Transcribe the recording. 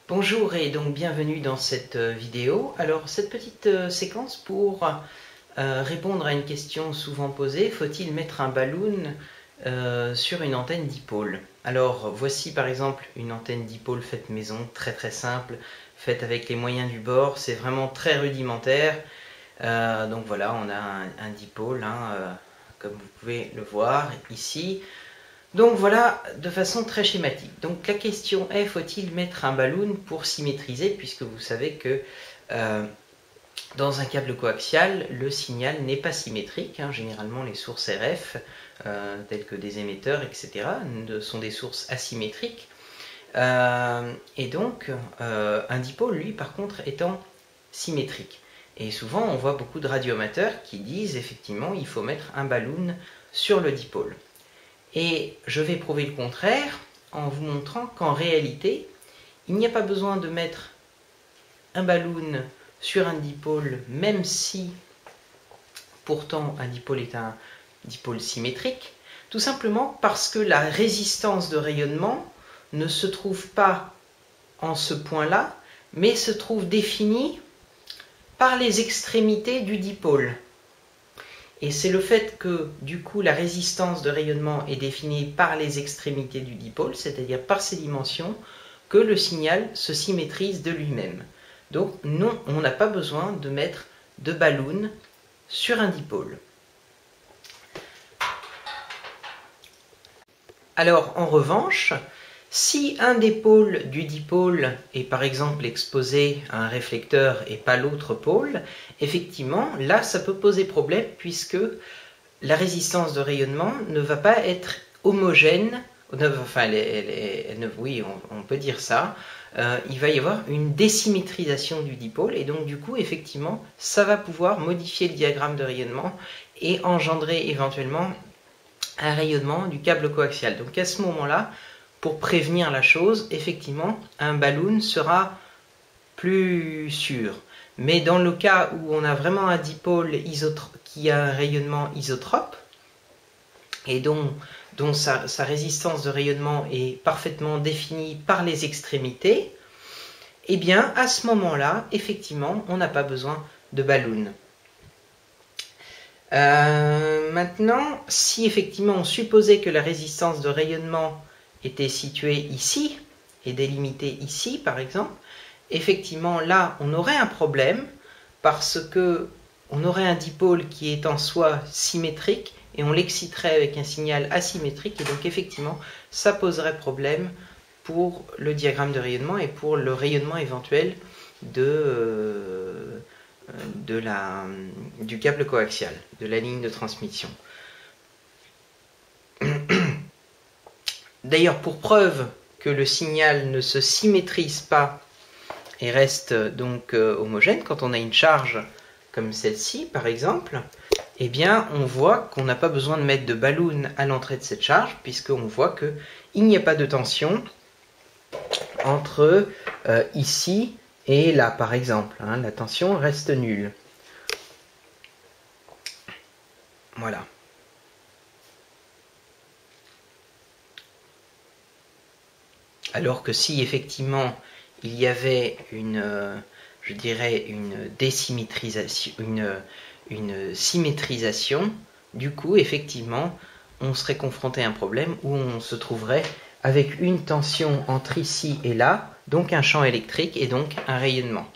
Bonjour et donc bienvenue dans cette vidéo. Alors cette petite séquence pour répondre à une question souvent posée, faut-il mettre un balloon sur une antenne dipôle? Alors voici par exemple une antenne dipôle faite maison, très simple, faite avec les moyens du bord, c'est vraiment très rudimentaire. Donc voilà, on a un dipôle, comme vous pouvez le voir ici. Donc voilà, de façon très schématique. Donc la question est, faut-il mettre un balloon pour symétriser, puisque vous savez que dans un câble coaxial, le signal n'est pas symétrique. Généralement, les sources RF, telles que des émetteurs, etc., sont des sources asymétriques. Et donc, un dipôle, lui, par contre, étant symétrique. Et souvent, on voit beaucoup de radioamateurs qui disent, effectivement, il faut mettre un balloon sur le dipôle. Et je vais prouver le contraire en vous montrant qu'en réalité, il n'y a pas besoin de mettre un balloon sur un dipôle, même si pourtant un dipôle est un dipôle symétrique, tout simplement parce que la résistance de rayonnement ne se trouve pas en ce point-là, mais se trouve définie par les extrémités du dipôle. Et c'est le fait que, du coup, la résistance de rayonnement est définie par les extrémités du dipôle, c'est-à-dire par ses dimensions, que le signal se symétrise de lui-même. Donc, non, on n'a pas besoin de mettre de balloon sur un dipôle. Alors, en revanche, si un des pôles du dipôle est par exemple exposé à un réflecteur et pas l'autre pôle, effectivement, là, ça peut poser problème puisque la résistance de rayonnement ne va pas être homogène, enfin, oui, on peut dire ça, il va y avoir une désymétrisation du dipôle et donc du coup, effectivement, ça va pouvoir modifier le diagramme de rayonnement et engendrer éventuellement un rayonnement du câble coaxial. Donc à ce moment-là, pour prévenir la chose, effectivement, un balloon sera plus sûr. Mais dans le cas où on a vraiment un dipôle qui a un rayonnement isotrope, et dont sa résistance de rayonnement est parfaitement définie par les extrémités, eh bien, à ce moment-là, effectivement, on n'a pas besoin de balloon. Maintenant, si effectivement on supposait que la résistance de rayonnement était située ici et délimitée ici par exemple, effectivement là on aurait un problème parce que on aurait un dipôle qui est en soi symétrique et on l'exciterait avec un signal asymétrique et donc effectivement ça poserait problème pour le diagramme de rayonnement et pour le rayonnement éventuel du câble coaxial, de la ligne de transmission. D'ailleurs, pour preuve que le signal ne se symétrise pas et reste donc homogène, quand on a une charge comme celle-ci, par exemple, eh bien, on voit qu'on n'a pas besoin de mettre de balloon à l'entrée de cette charge, puisqu'on voit qu'il n'y a pas de tension entre ici et là, par exemple. La tension reste nulle. Voilà. Alors que si effectivement il y avait je dirais une désymétrisation, une symétrisation, du coup effectivement on serait confronté à un problème où on se trouverait avec une tension entre ici et là, donc un champ électrique et donc un rayonnement.